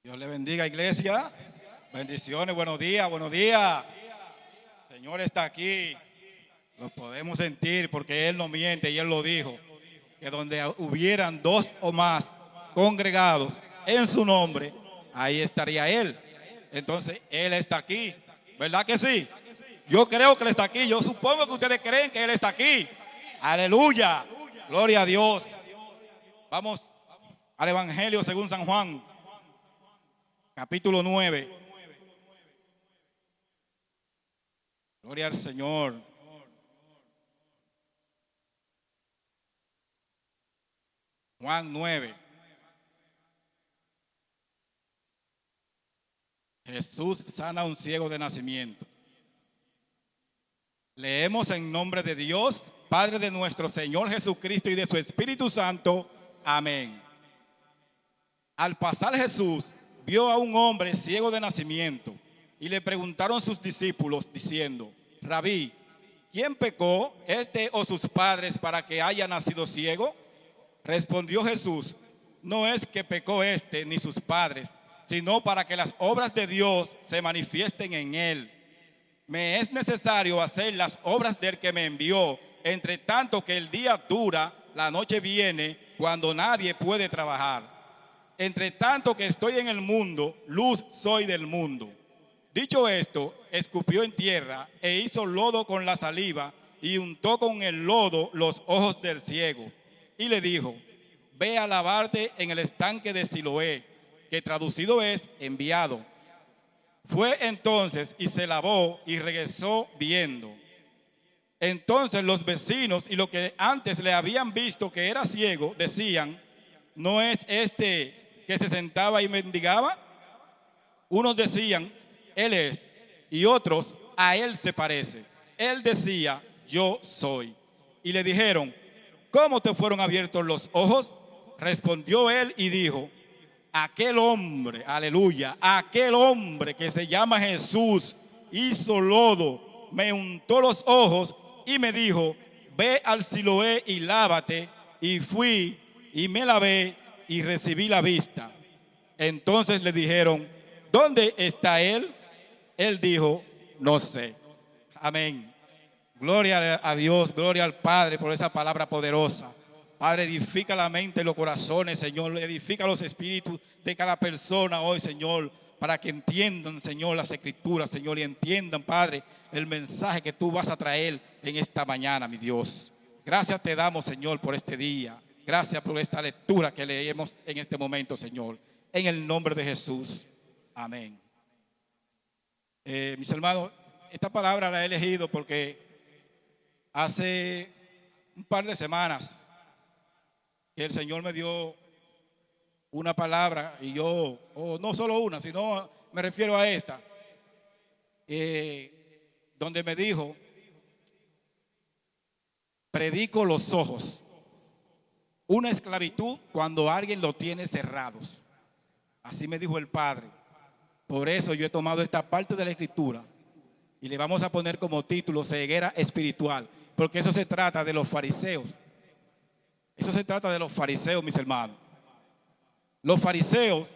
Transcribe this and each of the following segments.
Dios le bendiga, iglesia. Bendiciones, buenos días, buenos días. El Señor está aquí. Lo podemos sentir porque Él no miente y Él lo dijo. Que donde hubieran dos o más congregados en su nombre, ahí estaría Él. Entonces, Él está aquí. ¿Verdad que sí? Yo creo que Él está aquí. Yo supongo que ustedes creen que Él está aquí. Aleluya. Gloria a Dios. Vamos al Evangelio según San Juan, capítulo 9. Gloria al Señor. Juan 9. Jesús sana a un ciego de nacimiento. Leemos en nombre de Dios, Padre de nuestro Señor Jesucristo y de su Espíritu Santo. Amén. Al pasar Jesús vio a un hombre ciego de nacimiento y le preguntaron sus discípulos diciendo: Rabí, ¿quién pecó, este o sus padres, para que haya nacido ciego? Respondió Jesús: no es que pecó este ni sus padres, sino para que las obras de Dios se manifiesten en él. Me es necesario hacer las obras del que me envió, entre tanto que el día dura, la noche viene, cuando nadie puede trabajar. Entre tanto que estoy en el mundo, luz soy del mundo. Dicho esto, escupió en tierra e hizo lodo con la saliva y untó con el lodo los ojos del ciego. Y le dijo: ve a lavarte en el estanque de Siloé, que traducido es enviado. Fue entonces y se lavó y regresó viendo. Entonces los vecinos y los que antes le habían visto que era ciego decían: ¿no es este que se sentaba y mendigaba? Unos decían: él es, y otros: a él se parece. Él decía: yo soy. Y le dijeron: ¿cómo te fueron abiertos los ojos? Respondió él y dijo: aquel hombre, aleluya, aquel hombre que se llama Jesús hizo lodo, me untó los ojos y me dijo: ve al Siloé y lávate. Y fui y me lavé y recibí la vista. Entonces le dijeron: ¿dónde está él? Él dijo: no sé. Amén. Gloria a Dios, gloria al Padre por esa palabra poderosa. Padre, edifica la mente y los corazones, Señor. Edifica los espíritus de cada persona hoy, Señor, para que entiendan, Señor, las escrituras, Señor, y entiendan, Padre, el mensaje que tú vas a traer en esta mañana, mi Dios. Gracias te damos, Señor, por este día. Gracias por esta lectura que leemos en este momento, Señor. En el nombre de Jesús. Amén. Mis hermanos, esta palabra la he elegido porque hace un par de semanas que el Señor me dio una palabra y yo, no solo una, sino me refiero a esta, donde me dijo: predico los ojos, una esclavitud cuando alguien lo tiene cerrados. Así me dijo el Padre. Por eso yo he tomado esta parte de la Escritura y le vamos a poner como título ceguera espiritual, porque eso se trata de los fariseos. Eso se trata de los fariseos, mis hermanos. Los fariseos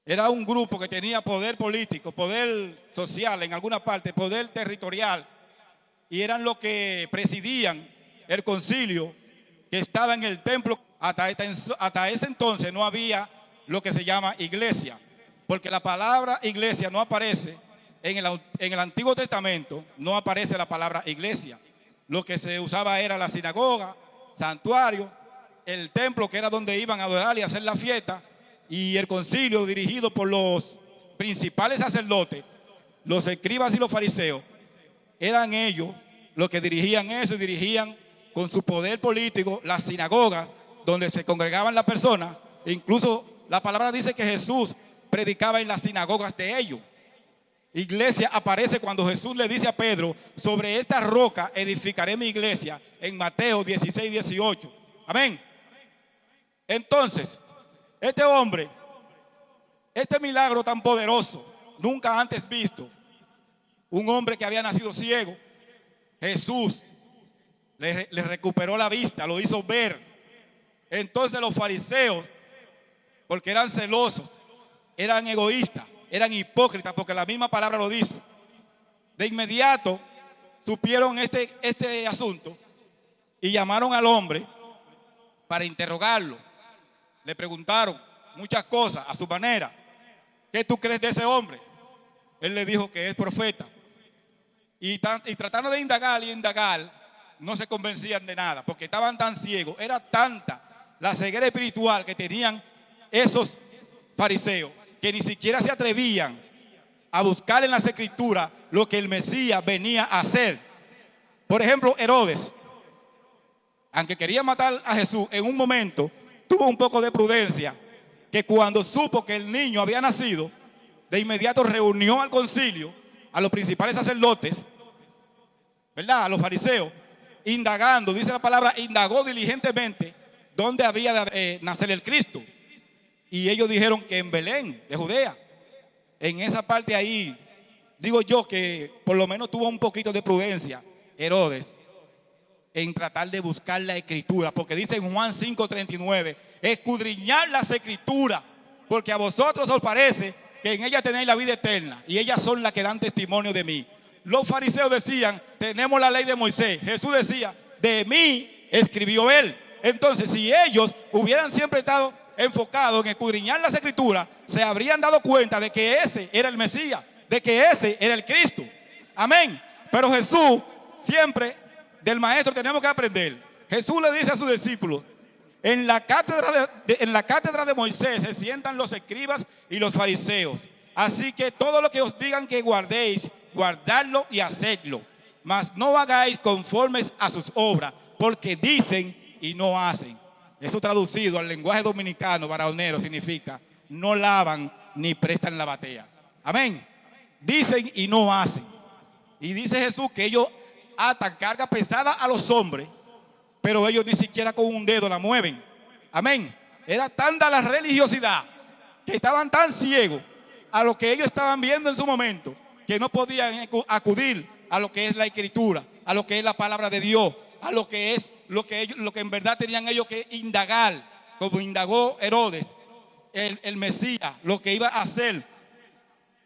era un grupo que tenía poder político, poder social en alguna parte, poder territorial, y eran los que presidían el concilio que estaba en el templo. Hasta ese entonces no había lo que se llama iglesia, porque la palabra iglesia no aparece en el Antiguo Testamento, no aparece la palabra iglesia. Lo que se usaba era la sinagoga, santuario, el templo, que era donde iban a adorar y hacer la fiesta, y el concilio dirigido por los principales sacerdotes, los escribas y los fariseos. Eran ellos los que dirigían eso, y dirigían con su poder político las sinagogas donde se congregaban las personas. Incluso la palabra dice que Jesús predicaba en las sinagogas de ellos. Iglesia aparece cuando Jesús le dice a Pedro: sobre esta roca edificaré mi iglesia, en Mateo 16, 18. Amén. Entonces, este hombre, este milagro tan poderoso, nunca antes visto, un hombre que había nacido ciego, Jesús le recuperó la vista, lo hizo ver. Entonces los fariseos porque eran celosos, eran egoístas, eran hipócritas, porque la misma palabra lo dice. De inmediato supieron este asunto y llamaron al hombre para interrogarlo. Le preguntaron muchas cosas a su manera. ¿Qué tú crees de ese hombre? Él le dijo que es profeta. Y tratando de indagar y indagar, no se convencían de nada, porque estaban tan ciegos. Era tanta la ceguera espiritual que tenían esos fariseos, que ni siquiera se atrevían a buscar en las escrituras lo que el Mesías venía a hacer. Por ejemplo, Herodes, aunque quería matar a Jesús, en un momento tuvo un poco de prudencia, que cuando supo que el niño había nacido, de inmediato reunió al concilio, a los principales sacerdotes, ¿verdad?, a los fariseos, indagando, dice la palabra, indagó diligentemente dónde habría de nacer el Cristo. Y ellos dijeron que en Belén, de Judea. En esa parte ahí, digo yo que por lo menos tuvo un poquito de prudencia Herodes en tratar de buscar la escritura, porque dice en Juan 5:39, escudriñar las escrituras, porque a vosotros os parece que en ellas tenéis la vida eterna, y ellas son las que dan testimonio de mí. Los fariseos decían, tenemos la ley de Moisés. Jesús decía, de mí escribió él. Entonces, si ellos hubieran siempre estado enfocados en escudriñar las escrituras, se habrían dado cuenta de que ese era el Mesías, de que ese era el Cristo. Amén. Pero Jesús, siempre del maestro tenemos que aprender. Jesús le dice a sus discípulos, en la cátedra de Moisés se sientan los escribas y los fariseos. Así que todo lo que os digan que guardéis, guardadlo y hacedlo. Mas no hagáis conformes a sus obras, porque dicen y no hacen. Eso traducido al lenguaje dominicano, varonero, significa no lavan ni prestan la batea. Amén. Dicen y no hacen. Y dice Jesús que ellos atan carga pesada a los hombres, pero ellos ni siquiera con un dedo la mueven. Amén. Era tanta la religiosidad que estaban tan ciegos a lo que ellos estaban viendo en su momento, que no podían acudir a lo que es la escritura, a lo que es la palabra de Dios, a lo que es lo que en verdad tenían ellos que indagar, como indagó Herodes, el Mesías, lo que iba a hacer.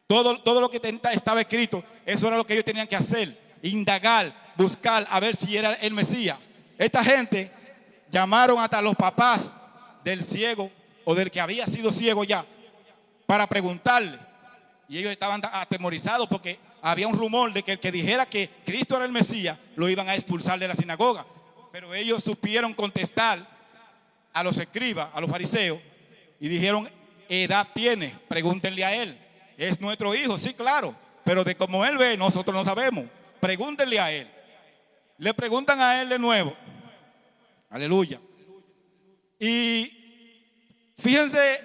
Todo lo que estaba escrito, eso era lo que ellos tenían que hacer, indagar, buscar a ver si era el Mesías. Esta gente llamaron hasta los papás del ciego o del que había sido ciego ya para preguntarle, y ellos estaban atemorizados porque había un rumor de que el que dijera que Cristo era el Mesías lo iban a expulsar de la sinagoga. Pero ellos supieron contestar a los escribas, a los fariseos, y dijeron, ¿qué edad tiene? Pregúntenle a él. Es nuestro hijo, sí, claro, pero de cómo él ve nosotros no sabemos. Pregúntenle a él. Le preguntan a él de nuevo. Aleluya. Y fíjense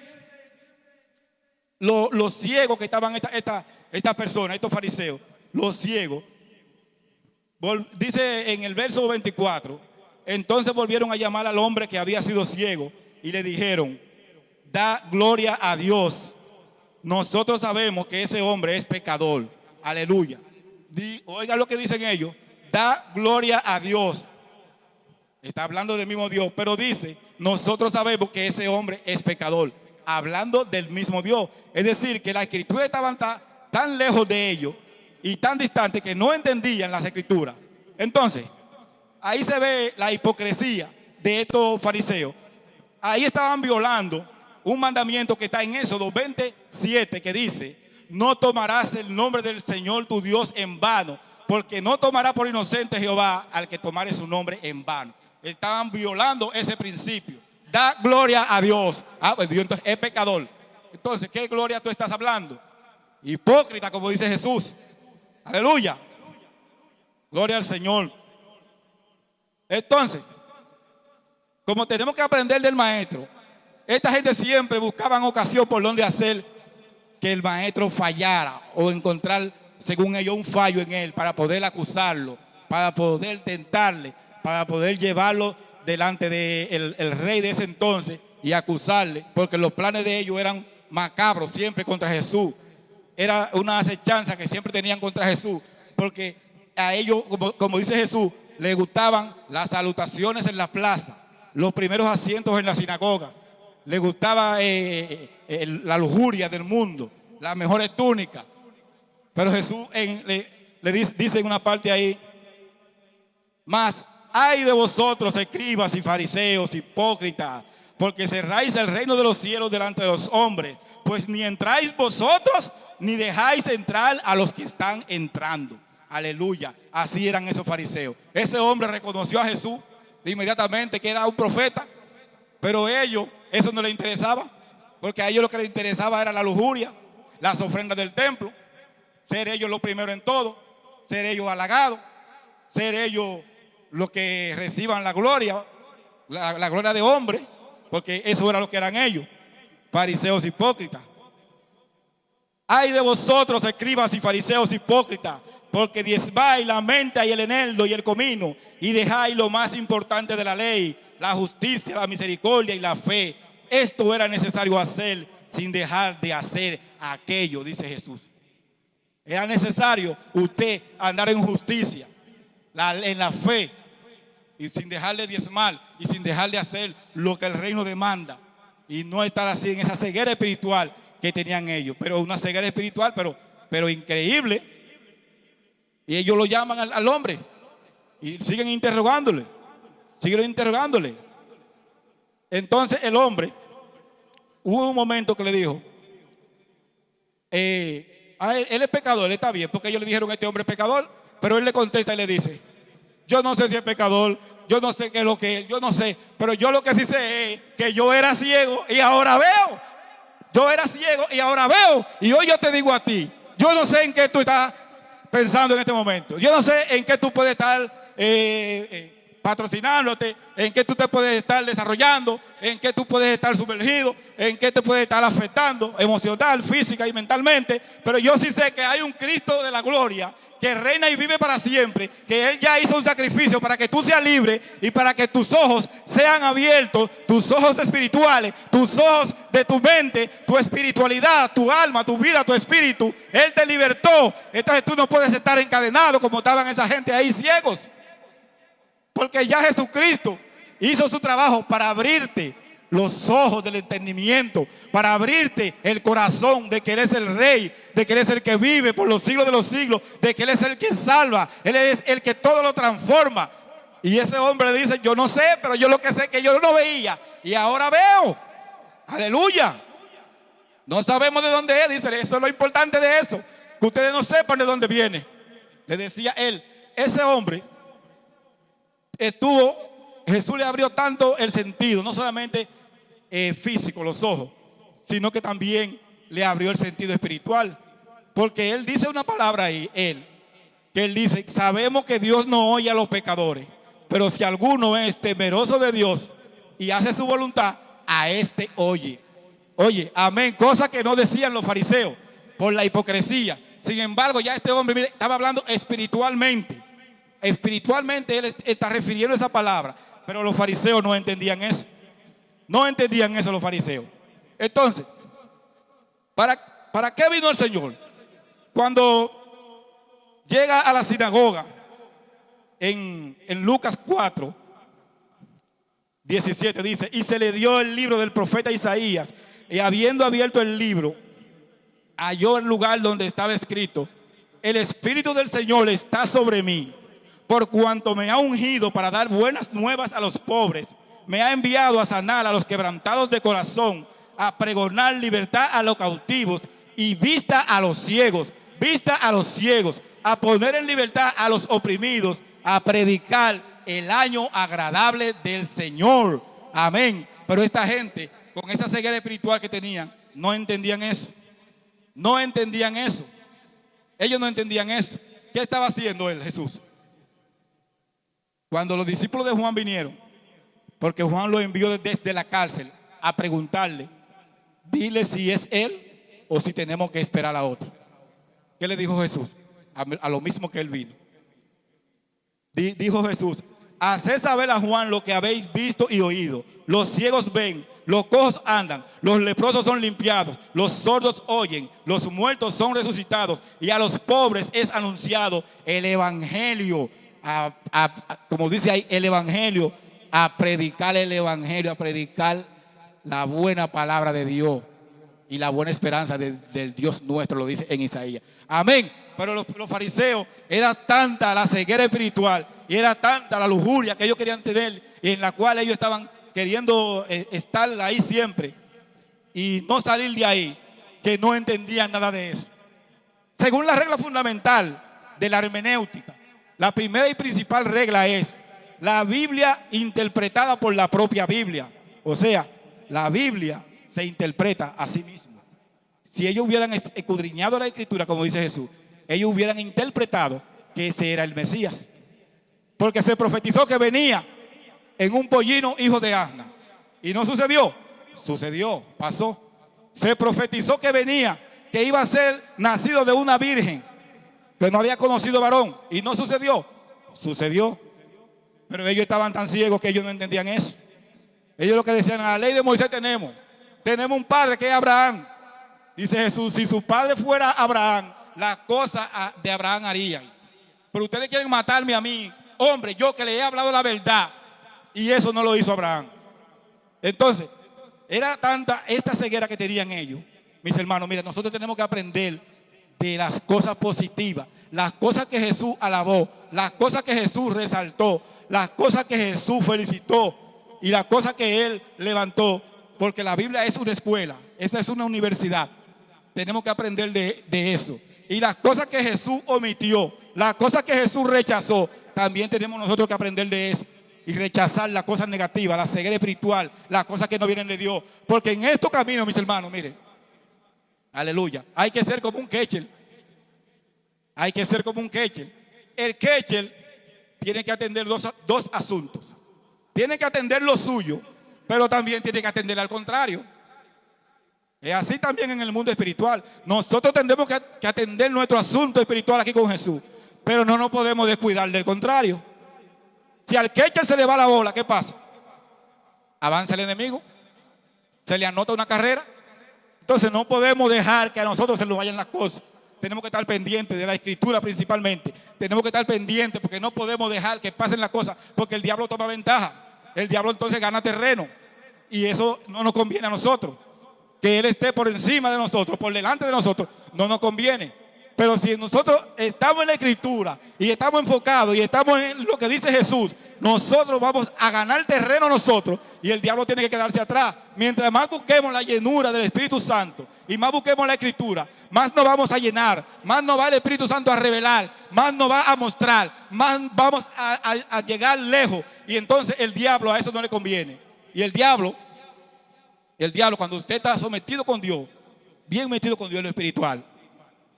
los ciegos que estaban esta persona, estos fariseos, los ciegos. Dice en el verso 24, entonces volvieron a llamar al hombre que había sido ciego y le dijeron, da gloria a Dios. Nosotros sabemos que ese hombre es pecador. Aleluya. Oigan lo que dicen ellos, da gloria a Dios. Está hablando del mismo Dios, pero dice, nosotros sabemos que ese hombre es pecador. Hablando del mismo Dios. Es decir, que las escrituras estaban tan lejos de ellos y tan distantes que no entendían las escrituras. Entonces, ahí se ve la hipocresía de estos fariseos. Ahí estaban violando un mandamiento que está en Éxodo 27, que dice, no tomarás el nombre del Señor tu Dios en vano, porque no tomará por inocente Jehová al que tomare su nombre en vano. Estaban violando ese principio. Da gloria a Dios. Pues Dios entonces es pecador. Entonces, ¿qué gloria tú estás hablando? Hipócrita, como dice Jesús. Aleluya. Gloria al Señor. Entonces, como tenemos que aprender del maestro, esta gente siempre buscaban ocasión por donde hacer que el maestro fallara o encontrar, según ellos, un fallo en él para poder acusarlo, para poder tentarle, para poder llevarlo delante del rey de ese entonces y acusarle, porque los planes de ellos eran macabros siempre contra Jesús. Era una acechanza que siempre tenían contra Jesús, porque a ellos, como dice Jesús, les gustaban las salutaciones en la plaza, los primeros asientos en la sinagoga, le gustaba la lujuria del mundo, las mejores túnicas. Pero Jesús le dice en una parte ahí: mas ay de vosotros, escribas y fariseos, hipócritas, porque cerráis el reino de los cielos delante de los hombres, pues ni entráis vosotros, ni dejáis entrar a los que están entrando. Aleluya. Así eran esos fariseos. Ese hombre reconoció a Jesús de inmediatamente que era un profeta, pero a ellos eso no les interesaba, porque a ellos lo que les interesaba era la lujuria, las ofrendas del templo, ser ellos los primeros en todo, ser ellos halagados, ser ellos los que reciban la gloria, la gloria de hombre, porque eso era lo que eran ellos, fariseos hipócritas. Ay de vosotros, escribas y fariseos hipócritas, porque diezmáis la menta y el eneldo y el comino, y dejáis lo más importante de la ley, la justicia, la misericordia y la fe. Esto era necesario hacer sin dejar de hacer aquello, dice Jesús. Era necesario usted andar en justicia, en la fe, y sin dejar de diezmar, y sin dejar de hacer lo que el reino demanda, y no estar así en esa ceguera espiritual que tenían ellos. Pero una ceguera espiritual, pero increíble. Y ellos lo llaman al hombre y siguen interrogándole. Entonces el hombre, hubo un momento que le dijo, él es pecador, él está bien, porque ellos le dijeron: este hombre es pecador. Pero él le contesta y le dice: yo no sé si es pecador, yo no sé qué es lo que es, yo no sé, pero yo lo que sí sé es que yo era ciego y ahora veo. Yo era ciego y ahora veo. Y hoy yo te digo a ti, yo no sé en qué tú estás pensando en este momento. Yo no sé en qué tú puedes estar patrocinándote, en qué tú te puedes estar desarrollando, en qué tú puedes estar sumergido, en qué te puede estar afectando emocional, física y mentalmente. Pero yo sí sé que hay un Cristo de la gloria que reina y vive para siempre, que Él ya hizo un sacrificio para que tú seas libre y para que tus ojos sean abiertos, tus ojos espirituales, tus ojos de tu mente, tu espiritualidad, tu alma, tu vida, tu espíritu. Él te libertó. Entonces tú no puedes estar encadenado como estaban esa gente ahí ciegos, porque ya Jesucristo hizo su trabajo para abrirte los ojos del entendimiento, para abrirte el corazón de que Él es el Rey, de que Él es el que vive por los siglos de los siglos, de que Él es el que salva, Él es el que todo lo transforma. Y ese hombre le dice: yo no sé, pero yo lo que sé es que yo no veía y ahora veo. Aleluya. No sabemos de dónde es, dice. Eso es lo importante de eso, que ustedes no sepan de dónde viene. Le decía él, ese hombre Jesús le abrió tanto el sentido, no solamente físico, los ojos, sino que también le abrió el sentido espiritual. Porque él dice una palabra ahí, que él dice: sabemos que Dios no oye a los pecadores, pero si alguno es temeroso de Dios y hace su voluntad, a este oye. Oye, amén. Cosa que no decían los fariseos por la hipocresía. Sin embargo, ya este hombre, mire, estaba hablando espiritualmente. Espiritualmente él está refiriendo esa palabra, pero los fariseos no entendían eso. No entendían eso los fariseos. Entonces, ¿para qué vino el Señor? Cuando llega a la sinagoga en Lucas 4, 17 dice: y se le dio el libro del profeta Isaías, y habiendo abierto el libro, halló el lugar donde estaba escrito: el Espíritu del Señor está sobre mí, por cuanto me ha ungido para dar buenas nuevas a los pobres, me ha enviado a sanar a los quebrantados de corazón, a pregonar libertad a los cautivos y vista a los ciegos, a poner en libertad a los oprimidos, a predicar el año agradable del Señor. Amén. Pero esta gente, con esa ceguera espiritual que tenían, no entendían eso. No entendían eso. Ellos no entendían eso. ¿Qué estaba haciendo él, Jesús? Cuando los discípulos de Juan vinieron, porque Juan lo envió desde la cárcel a preguntarle: dile si es él o si tenemos que esperar a otro. ¿Qué le dijo Jesús? A lo mismo que él vino. Dijo Jesús: haced saber a Juan lo que habéis visto y oído. Los ciegos ven, los cojos andan, los leprosos son limpiados, los sordos oyen, los muertos son resucitados, y a los pobres es anunciado el evangelio. Como dice ahí, el evangelio, a predicar el evangelio, a predicar la buena palabra de Dios y la buena esperanza del Dios nuestro, lo dice en Isaías. Amén. Pero los fariseos, era tanta la ceguera espiritual y era tanta la lujuria que ellos querían tener, y en la cual ellos estaban queriendo estar ahí siempre y no salir de ahí, que no entendían nada de eso. Según la regla fundamental de la hermenéutica, la primera y principal regla es la Biblia interpretada por la propia Biblia. O sea, la Biblia se interpreta a sí misma. Si ellos hubieran escudriñado la Escritura, como dice Jesús, ellos hubieran interpretado que ese era el Mesías. Porque se profetizó que venía en un pollino hijo de asna. ¿Y no sucedió? Sucedió, pasó. Se profetizó que venía, que iba a ser nacido de una virgen que no había conocido varón. ¿Y no sucedió? Sucedió. Pero ellos estaban tan ciegos que ellos no entendían eso. Ellos lo que decían, a la ley de Moisés tenemos un padre que es Abraham. Dice Jesús, si su padre fuera Abraham, las cosas de Abraham harían. Pero ustedes quieren matarme a mí, hombre, yo que le he hablado la verdad. Y eso no lo hizo Abraham. Entonces, era tanta esta ceguera que tenían ellos. Mis hermanos, miren, nosotros tenemos que aprender de las cosas positivas, las cosas que Jesús alabó, las cosas que Jesús resaltó, las cosas que Jesús felicitó y las cosas que Él levantó, porque la Biblia es una escuela, esa es una universidad. Tenemos que aprender de eso. Y las cosas que Jesús omitió, las cosas que Jesús rechazó, también tenemos nosotros que aprender de eso. Y rechazar las cosas negativas, la ceguera espiritual, las cosas que no vienen de Dios. Porque en estos caminos, mis hermanos, miren, aleluya, hay que ser como un quechel. Hay que ser como un quechel. El quechel tiene que atender dos asuntos. Tiene que atender lo suyo, pero también tiene que atender al contrario. Es así también en el mundo espiritual. Nosotros tendremos que atender nuestro asunto espiritual aquí con Jesús, pero no nos podemos descuidar del contrario. Si al quechel se le va la bola, ¿qué pasa? Avanza el enemigo, se le anota una carrera. Entonces no podemos dejar que a nosotros se nos vayan las cosas. Tenemos que estar pendientes de la Escritura principalmente. Tenemos que estar pendientes porque no podemos dejar que pasen las cosas, porque el diablo toma ventaja. El diablo entonces gana terreno y eso no nos conviene a nosotros. Que él esté por encima de nosotros, por delante de nosotros, no nos conviene. Pero si nosotros estamos en la Escritura y estamos enfocados y estamos en lo que dice Jesús, nosotros vamos a ganar terreno nosotros y el diablo tiene que quedarse atrás. Mientras más busquemos la llenura del Espíritu Santo y más busquemos la Escritura, más nos vamos a llenar, más nos va el Espíritu Santo a revelar, más nos va a mostrar, más vamos a llegar lejos. Y entonces el diablo a eso no le conviene. Y el diablo, cuando usted está sometido con Dios, bien metido con Dios en lo espiritual,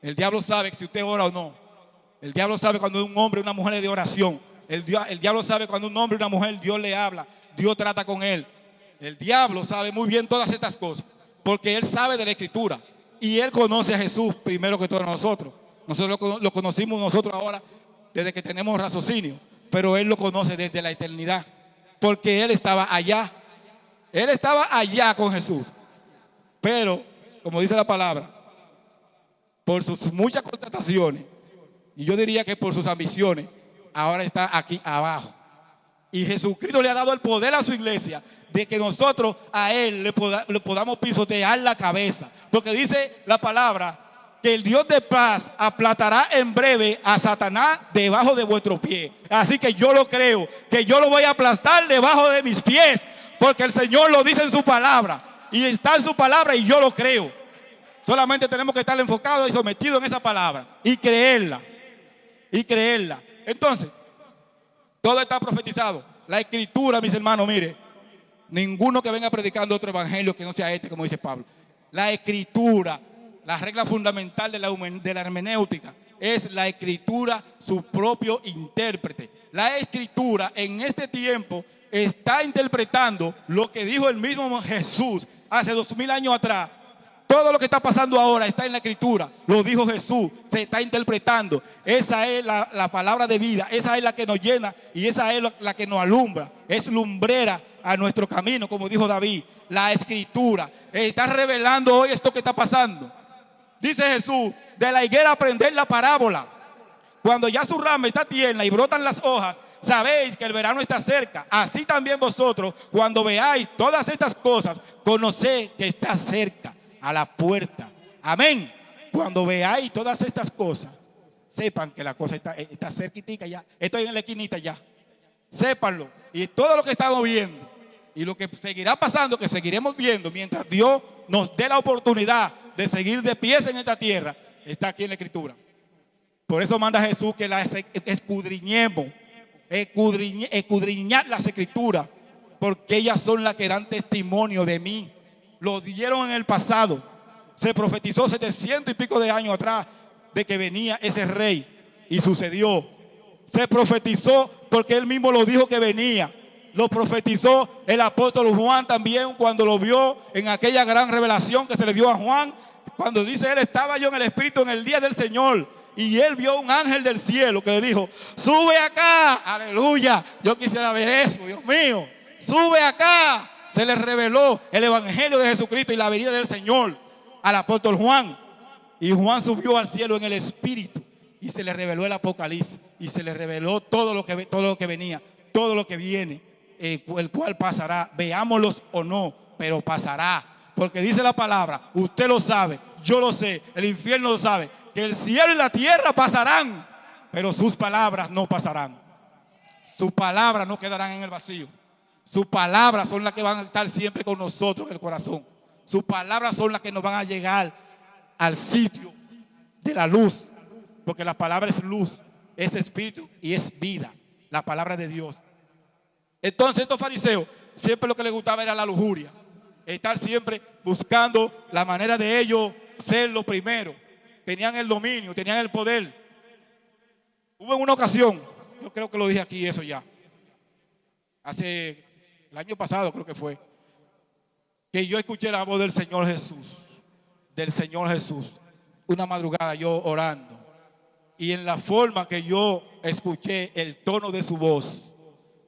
el diablo sabe si usted ora o no. El diablo sabe cuando un hombre o una mujer es de oración. El diablo sabe cuando un hombre o una mujer Dios le habla, Dios trata con él. El diablo sabe muy bien todas estas cosas, porque él sabe de la Escritura y él conoce a Jesús primero que todos nosotros. Nosotros lo conocimos nosotros ahora desde que tenemos raciocinio, pero él lo conoce desde la eternidad, porque él estaba allá. Él estaba allá con Jesús, pero como dice la palabra, por sus muchas constataciones, y yo diría que por sus ambiciones, ahora está aquí abajo. Y Jesucristo le ha dado el poder a su iglesia de que nosotros a Él le podamos pisotear la cabeza. Porque dice la palabra que el Dios de paz aplatará en breve a Satanás debajo de vuestros pies. Así que yo lo creo, que yo lo voy a aplastar debajo de mis pies, porque el Señor lo dice en su palabra. Y está en su palabra y yo lo creo. Solamente tenemos que estar enfocados y sometidos en esa palabra y creerla. Entonces, todo está profetizado. La Escritura, mis hermanos, mire, ninguno que venga predicando otro evangelio que no sea este, como dice Pablo. La Escritura, la regla fundamental de la hermenéutica, es la Escritura su propio intérprete. La Escritura en este tiempo está interpretando lo que dijo el mismo Jesús hace 2000 años atrás. Todo lo que está pasando ahora está en la Escritura. Lo dijo Jesús, se está interpretando. Esa es la palabra de vida. Esa es la que nos llena y esa es la que nos alumbra. Es lumbrera a nuestro camino, como dijo David. La Escritura está revelando hoy esto que está pasando. Dice Jesús, de la higuera aprender la parábola. Cuando ya su rama está tierna y brotan las hojas, sabéis que el verano está cerca. Así también vosotros, cuando veáis todas estas cosas, conoced que está cerca, a la puerta. Amén. Cuando veáis todas estas cosas, sepan que la cosa está cerquitica ya. Estoy en la esquinita ya. Sépanlo. Y todo lo que estamos viendo y lo que seguirá pasando, que seguiremos viendo mientras Dios nos dé la oportunidad de seguir de pies en esta tierra, está aquí en la Escritura. Por eso manda Jesús que la escudriñemos, escudriñar las Escrituras, porque ellas son las que dan testimonio de mí. Lo dieron en el pasado. Se profetizó 700 y pico de años atrás de que venía ese rey y sucedió. Se profetizó porque él mismo lo dijo que venía. Lo profetizó el apóstol Juan también cuando lo vio en aquella gran revelación que se le dio a Juan. Cuando dice él, estaba yo en el Espíritu en el día del Señor y él vio un ángel del cielo que le dijo, sube acá, aleluya. Yo quisiera ver eso, Dios mío, sube acá. Se le reveló el evangelio de Jesucristo y la venida del Señor al apóstol Juan. Y Juan subió al cielo en el Espíritu y se le reveló el Apocalipsis y se le reveló todo lo que venía, todo lo que viene, el cual pasará, veámoslos o no, pero pasará. Porque dice la palabra, usted lo sabe, yo lo sé, el infierno lo sabe, que el cielo y la tierra pasarán, pero sus palabras no pasarán. Sus palabras no quedarán en el vacío. Sus palabras son las que van a estar siempre con nosotros en el corazón. Sus palabras son las que nos van a llegar al sitio de la luz. Porque la palabra es luz, es espíritu y es vida. La palabra de Dios. Entonces estos fariseos siempre lo que les gustaba era la lujuria. Estar siempre buscando la manera de ellos ser los primeros. Tenían el dominio, tenían el poder. Hubo en una ocasión, yo creo que lo dije aquí eso ya, hace el año pasado creo que fue, que yo escuché la voz del Señor Jesús, una madrugada yo orando, y en la forma que yo escuché el tono de su voz,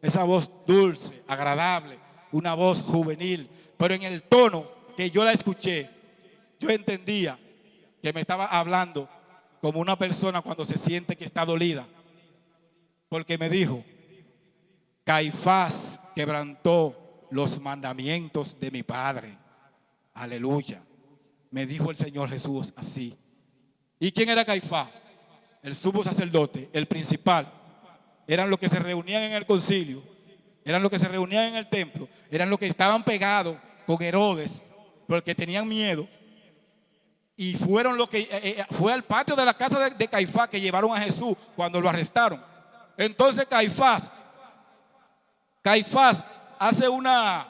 esa voz dulce, agradable, una voz juvenil, pero en el tono que yo la escuché, yo entendía que me estaba hablando como una persona cuando se siente que está dolida, porque me dijo, Caifás quebrantó los mandamientos de mi Padre. Aleluya. Me dijo el Señor Jesús así. ¿Y quién era Caifás? El sumo sacerdote, el principal. Eran los que se reunían en el concilio, eran los que se reunían en el templo, eran los que estaban pegados con Herodes porque tenían miedo. Y fueron los que fue al patio de la casa de Caifás que llevaron a Jesús cuando lo arrestaron. Entonces Caifás hace una,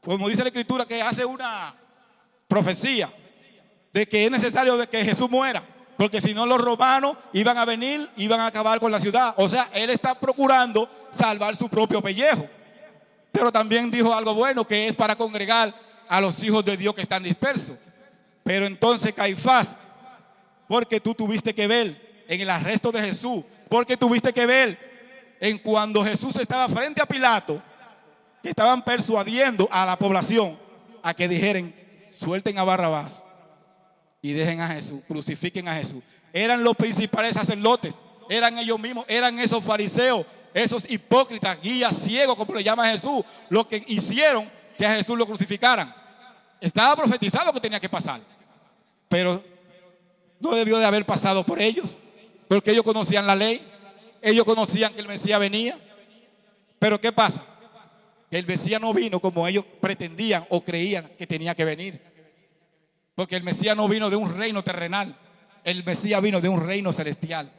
como dice la Escritura, que hace una profecía de que es necesario de que Jesús muera, porque si no los romanos iban a venir, iban a acabar con la ciudad. O sea, él está procurando salvar su propio pellejo. Pero también dijo algo bueno, que es para congregar a los hijos de Dios que están dispersos. Pero entonces Caifás, porque tú tuviste que ver en el arresto de Jesús, porque tuviste que ver en cuando Jesús estaba frente a Pilato, que estaban persuadiendo a la población a que dijeran, suelten a Barrabás y dejen a Jesús, crucifiquen a Jesús. Eran los principales sacerdotes, eran ellos mismos, eran esos fariseos, esos hipócritas, guías ciegos, como le llama Jesús, los que hicieron que a Jesús lo crucificaran. Estaba profetizado que tenía que pasar, pero no debió de haber pasado por ellos, porque ellos conocían la ley, ellos conocían que el Mesías venía. Pero ¿qué pasa? Que el Mesías no vino como ellos pretendían o creían que tenía que venir, porque el Mesías no vino de un reino terrenal, el Mesías vino de un reino celestial,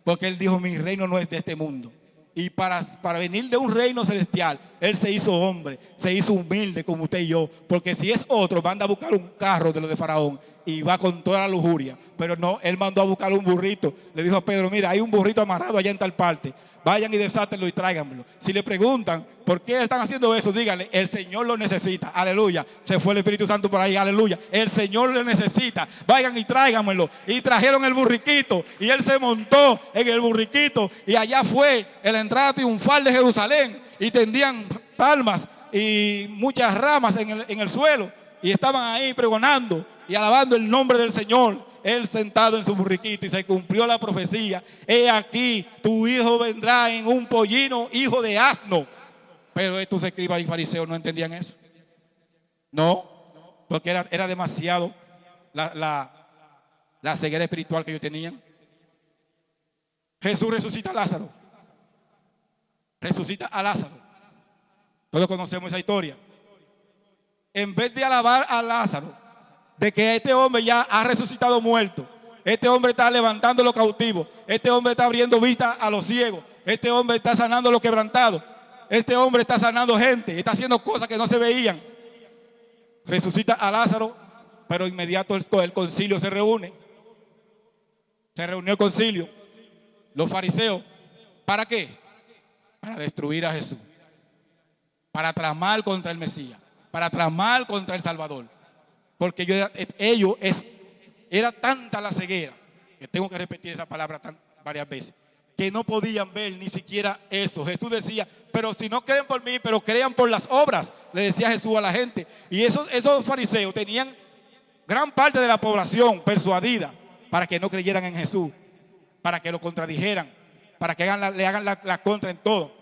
porque él dijo, mi reino no es de este mundo. Y para venir de un reino celestial, él se hizo hombre, se hizo humilde como usted y yo. Porque si es otro, manda a buscar un carro de los de Faraón y va con toda la lujuria. Pero no, él mandó a buscar un burrito. Le dijo a Pedro, mira, hay un burrito amarrado allá en tal parte. Vayan y desátenlo y tráiganmelo. Si le preguntan por qué están haciendo eso, díganle, el Señor lo necesita. Aleluya. Se fue el Espíritu Santo por ahí. Aleluya. El Señor lo necesita. Vayan y tráiganmelo. Y trajeron el burriquito. Y él se montó en el burriquito. Y allá fue en la entrada triunfal de Jerusalén. Y tendían palmas y muchas ramas en el suelo. Y estaban ahí pregonando y alabando el nombre del Señor. él sentado en su burriquito, y se cumplió la profecía. He aquí, tu hijo vendrá en un pollino, hijo de asno. Pero estos escribas y fariseos no entendían eso. No, porque era demasiado la ceguera espiritual que ellos tenían. Jesús resucita a Lázaro. Resucita a Lázaro. Todos conocemos esa historia. En vez de alabar a Lázaro, de que este hombre ya ha resucitado muerto, este hombre está levantando los cautivos, este hombre está abriendo vista a los ciegos, este hombre está sanando los quebrantados, este hombre está sanando gente, está haciendo cosas que no se veían. Resucita a Lázaro, pero inmediato el concilio se reúne. Se reunió el concilio, los fariseos. ¿Para qué? Para destruir a Jesús, para tramar contra el Mesías, para tramar contra el Salvador. Porque era tanta la ceguera, que tengo que repetir esa palabra varias veces, que no podían ver ni siquiera eso. Jesús decía, pero si no creen por mí, pero crean por las obras, le decía Jesús a la gente. Y esos fariseos tenían gran parte de la población persuadida para que no creyeran en Jesús, para que lo contradijeran, para que le hagan la contra en todo.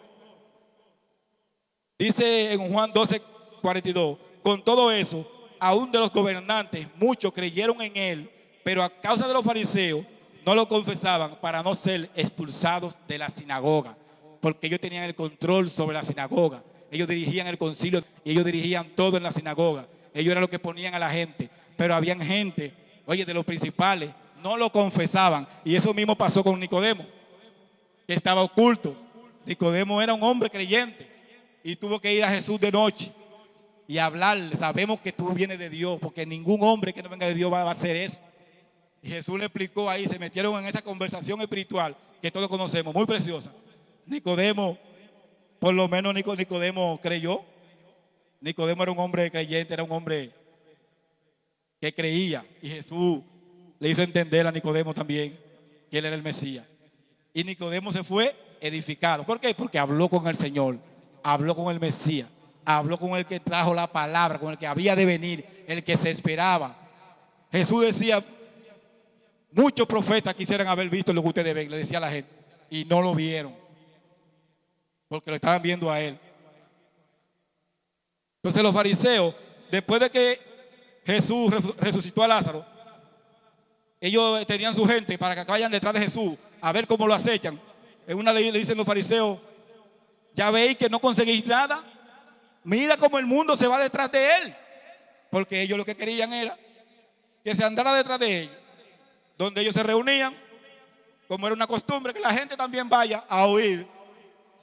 Dice en Juan 12:42, con todo eso, aún de los gobernantes, muchos creyeron en él, pero a causa de los fariseos no lo confesaban para no ser expulsados de la sinagoga, porque ellos tenían el control sobre la sinagoga. Ellos dirigían el concilio y ellos dirigían todo en la sinagoga. Ellos eran los que ponían a la gente, pero habían gente, de los principales, no lo confesaban. Y eso mismo pasó con Nicodemo, que estaba oculto. Nicodemo era un hombre creyente y tuvo que ir a Jesús de noche y hablarle. Sabemos que tú vienes de Dios, porque ningún hombre que no venga de Dios va a hacer eso. Y Jesús le explicó ahí, se metieron en esa conversación espiritual que todos conocemos, muy preciosa. Nicodemo, por lo menos Nicodemo creyó. Nicodemo era un hombre creyente, era un hombre que creía. Y Jesús le hizo entender a Nicodemo también que él era el Mesías. Y Nicodemo se fue edificado. ¿Por qué? Porque habló con el Señor, habló con el Mesías, habló con el que trajo la palabra, con el que había de venir, el que se esperaba. Jesús decía, muchos profetas quisieran haber visto lo que ustedes ven, le decía a la gente, y no lo vieron, porque lo estaban viendo a él. Entonces los fariseos, después de que Jesús resucitó a Lázaro, ellos tenían su gente para que vayan detrás de Jesús a ver cómo lo acechan. En una ley le dicen los fariseos, ya veis que no conseguís nada, mira cómo el mundo se va detrás de él, porque ellos lo que querían era que se andara detrás de ellos, donde ellos se reunían, como era una costumbre, que la gente también vaya a oír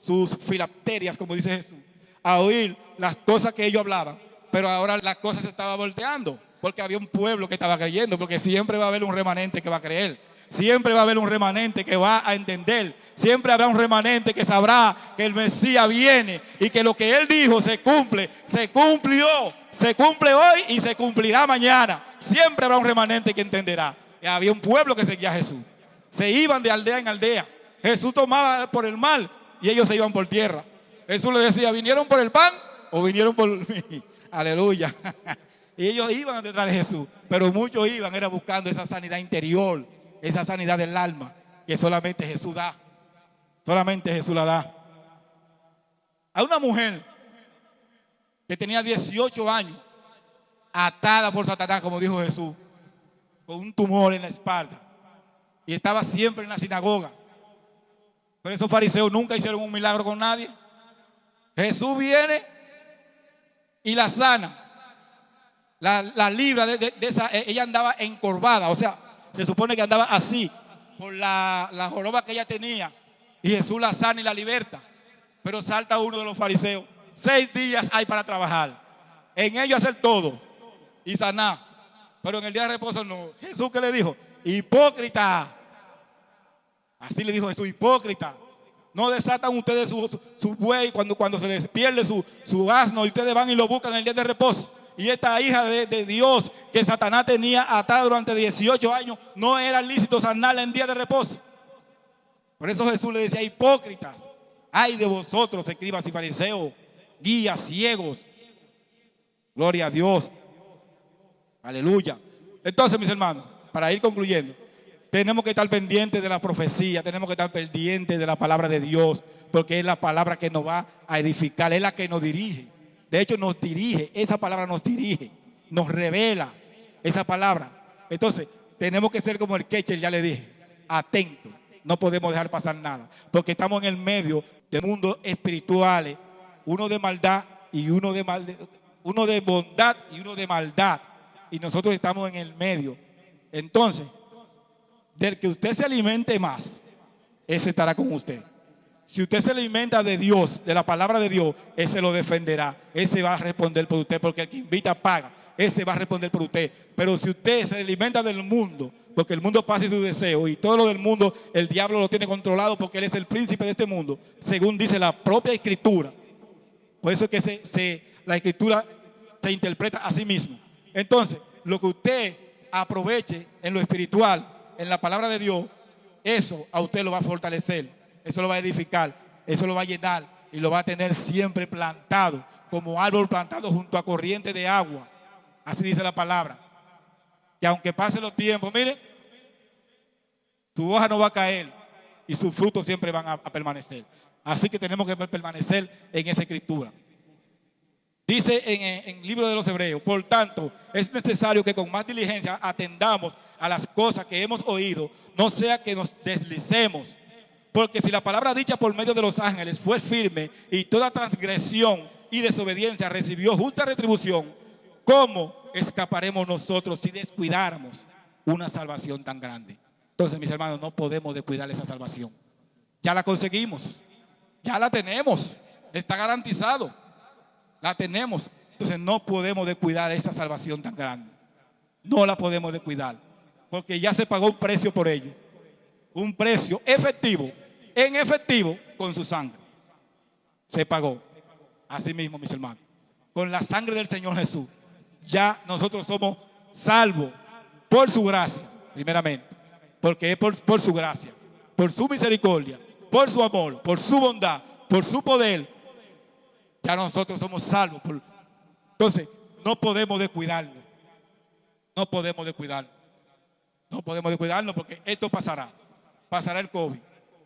sus filacterias, como dice Jesús, a oír las cosas que ellos hablaban. Pero ahora las cosas se estaban volteando, porque había un pueblo que estaba creyendo, porque siempre va a haber un remanente que va a creer, siempre va a haber un remanente que va a entender, siempre habrá un remanente que sabrá que el Mesías viene y que lo que él dijo se cumple, se cumplió, se cumple hoy y se cumplirá mañana. Siempre habrá un remanente que entenderá. Y había un pueblo que seguía a Jesús, se iban de aldea en aldea. Jesús tomaba por el mar y ellos se iban por tierra. Jesús les decía, ¿vinieron por el pan o vinieron por mí? Aleluya. Y ellos iban detrás de Jesús, pero muchos iban, era buscando esa sanidad interior, esa sanidad del alma, que solamente Jesús da. Solamente Jesús la da. A una mujer que tenía 18 años, atada por Satanás, como dijo Jesús, con un tumor en la espalda, y estaba siempre en la sinagoga. Pero esos fariseos nunca hicieron un milagro con nadie. Jesús viene y la sana, la libra de esa. Ella andaba encorvada, o sea, se supone que andaba así por la joroba que ella tenía, y Jesús la sana y la liberta. Pero salta uno de los fariseos, 6 días hay para trabajar, en ello hacer todo y sanar, pero en el día de reposo no. Jesús, ¿qué le dijo? Hipócrita. Así le dijo Jesús, hipócrita. No desatan ustedes su buey cuando se les pierde su asno, y ustedes van y lo buscan en el día de reposo. Y esta hija de Dios que Satanás tenía atada durante 18 años, no era lícito sanarla en día de reposo. Por eso Jesús le decía, hipócritas, ay de vosotros, escribas y fariseos, guías ciegos. Gloria a Dios. Aleluya. Entonces, mis hermanos, para ir concluyendo, tenemos que estar pendientes de la profecía, tenemos que estar pendientes de la palabra de Dios, porque es la palabra que nos va a edificar, es la que nos dirige. De hecho, nos dirige, esa palabra nos dirige, nos revela esa palabra. Entonces, tenemos que ser como el Ketcher, ya le dije, atentos. No podemos dejar pasar nada, porque estamos en el medio de mundos espirituales, uno de maldad y uno de bondad y uno de maldad. Y nosotros estamos en el medio. Entonces, del que usted se alimente más, ese estará con usted. Si usted se alimenta de Dios, de la palabra de Dios, ese lo defenderá. Ese va a responder por usted, porque el que invita paga. Ese va a responder por usted. Pero si usted se alimenta del mundo, porque el mundo pasa y sus deseos, y todo lo del mundo, el diablo lo tiene controlado porque él es el príncipe de este mundo, según dice la propia Escritura. Por eso es que la Escritura se interpreta a sí mismo. Entonces, lo que usted aproveche en lo espiritual, en la palabra de Dios, eso a usted lo va a fortalecer, eso lo va a edificar, eso lo va a llenar y lo va a tener siempre plantado, como árbol plantado junto a corriente de agua. Así dice la palabra. Que aunque pasen los tiempos, mire, su hoja no va a caer y sus frutos siempre van a permanecer. Así que tenemos que permanecer en esa Escritura. Dice en el libro de los Hebreos, por tanto, es necesario que con más diligencia atendamos a las cosas que hemos oído, no sea que nos deslicemos. Porque si la palabra dicha por medio de los ángeles fue firme y toda transgresión y desobediencia recibió justa retribución, ¿cómo escaparemos nosotros si descuidáramos una salvación tan grande? Entonces, mis hermanos, no podemos descuidar esa salvación. Ya la conseguimos, ya la tenemos, está garantizado, la tenemos. Entonces no podemos descuidar esa salvación tan grande. No la podemos descuidar, porque ya se pagó un precio por ello. Un precio efectivo, en efectivo, con su sangre. Se pagó. Así mismo, mis hermanos, con la sangre del Señor Jesús, ya nosotros somos salvos por su gracia, primeramente, porque es por su gracia, por su misericordia, por su amor, por su bondad, por su poder. Ya nosotros somos salvos. Entonces, no podemos descuidarlo. No podemos descuidarlo. No podemos descuidarlo porque esto pasará. Pasará el COVID.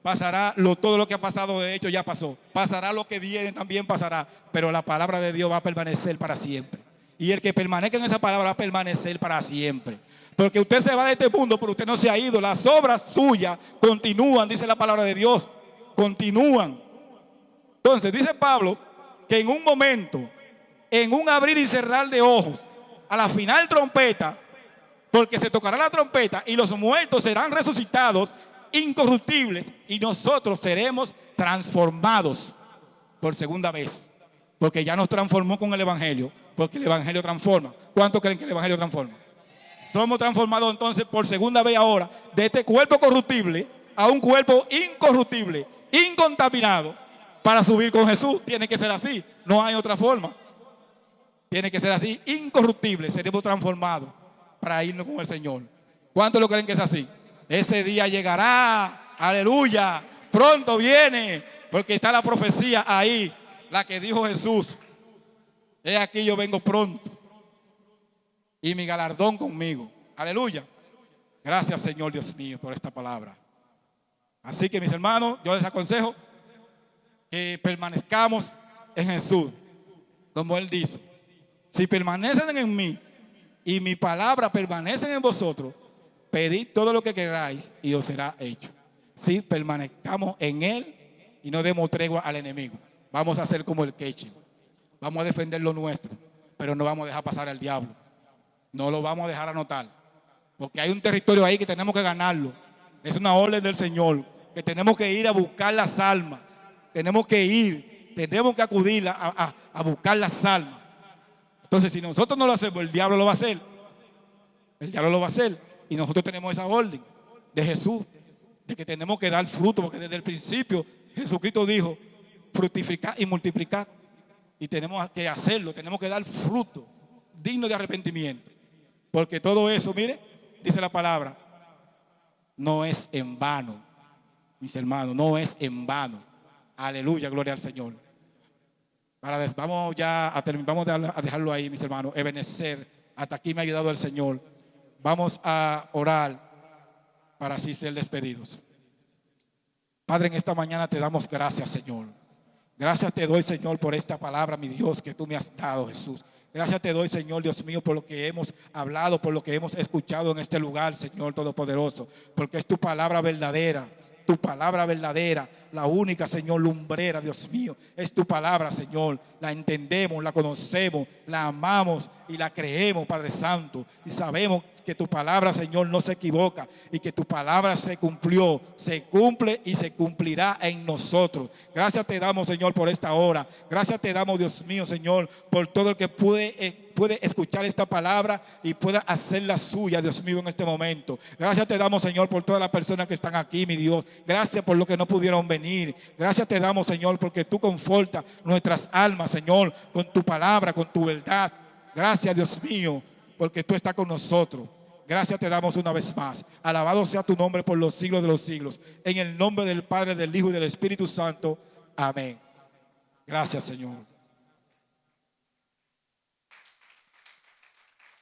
Pasará todo lo que ha pasado, de hecho ya pasó. Pasará lo que viene, también pasará. Pero la palabra de Dios va a permanecer para siempre. Y el que permanezca en esa palabra va a permanecer para siempre. Porque usted se va de este mundo, pero usted no se ha ido. Las obras suyas continúan, dice la palabra de Dios. Continúan. Entonces, dice Pablo que en un momento, en un abrir y cerrar de ojos, a la final trompeta, porque se tocará la trompeta y los muertos serán resucitados incorruptibles y nosotros seremos transformados por segunda vez, porque ya nos transformó con el Evangelio, porque el Evangelio transforma. ¿Cuántos creen que el Evangelio transforma? Somos transformados entonces por segunda vez ahora de este cuerpo corruptible a un cuerpo incorruptible, incontaminado, para subir con Jesús. Tiene que ser así, no hay otra forma. Tiene que ser así, incorruptible, seremos transformados para irnos con el Señor. ¿Cuántos lo creen que es así? Ese día llegará, aleluya, pronto viene, porque está la profecía ahí, la que dijo Jesús: he aquí yo vengo pronto y mi galardón conmigo. Aleluya. Gracias, Señor Dios mío, por esta palabra. Así que, mis hermanos, yo les aconsejo que permanezcamos en Jesús, como Él dice: si permanecen en mí y mi palabra permanece en vosotros, pedid todo lo que queráis y os será hecho. Si permanezcamos en Él y no demos tregua al enemigo, vamos a ser como el Ketcher. Vamos a defender lo nuestro, pero no vamos a dejar pasar al diablo. No lo vamos a dejar anotar, porque hay un territorio ahí que tenemos que ganarlo. Es una orden del Señor, que tenemos que ir a buscar las almas. Tenemos que acudir a buscar las almas. Entonces, si nosotros no lo hacemos, el diablo lo va a hacer. El diablo lo va a hacer. Y nosotros tenemos esa orden de Jesús, de que tenemos que dar fruto, porque desde el principio Jesucristo dijo: fructificar y multiplicar. Y tenemos que hacerlo, tenemos que dar fruto digno de arrepentimiento. Porque todo eso, mire, dice la palabra, no es en vano, mis hermanos, no es en vano. Aleluya, gloria al Señor. Vamos ya a terminar, vamos a dejarlo ahí, mis hermanos. Ebenecer, hasta aquí me ha ayudado el Señor. Vamos a orar para así ser despedidos. Padre, en esta mañana te damos gracias, Señor. Gracias te doy, Señor, por esta palabra, mi Dios, que tú me has dado, Jesús. Gracias te doy, Señor, Dios mío, por lo que hemos hablado, por lo que hemos escuchado en este lugar, Señor Todopoderoso. Porque es tu palabra verdadera, la única, Señor, lumbrera, Dios mío. Es tu palabra, Señor. La entendemos, la conocemos, la amamos y la creemos, Padre Santo. Y sabemos que tu palabra, Señor, no se equivoca y que tu palabra se cumplió, se cumple y se cumplirá en nosotros. Gracias te damos, Señor, por esta hora. Gracias te damos, Dios mío, Señor, por todo el que puede escuchar esta palabra y pueda hacerla suya, Dios mío, en este momento. Gracias te damos, Señor, por todas las personas que están aquí, mi Dios. Gracias por lo que no pudieron venir. Gracias te damos, Señor, porque tú confortas nuestras almas, Señor, con tu palabra, con tu verdad. Gracias, Dios mío, porque tú estás con nosotros. Gracias te damos una vez más. Alabado sea tu nombre por los siglos de los siglos. En el nombre del Padre, del Hijo y del Espíritu Santo. Amén. Gracias, Señor.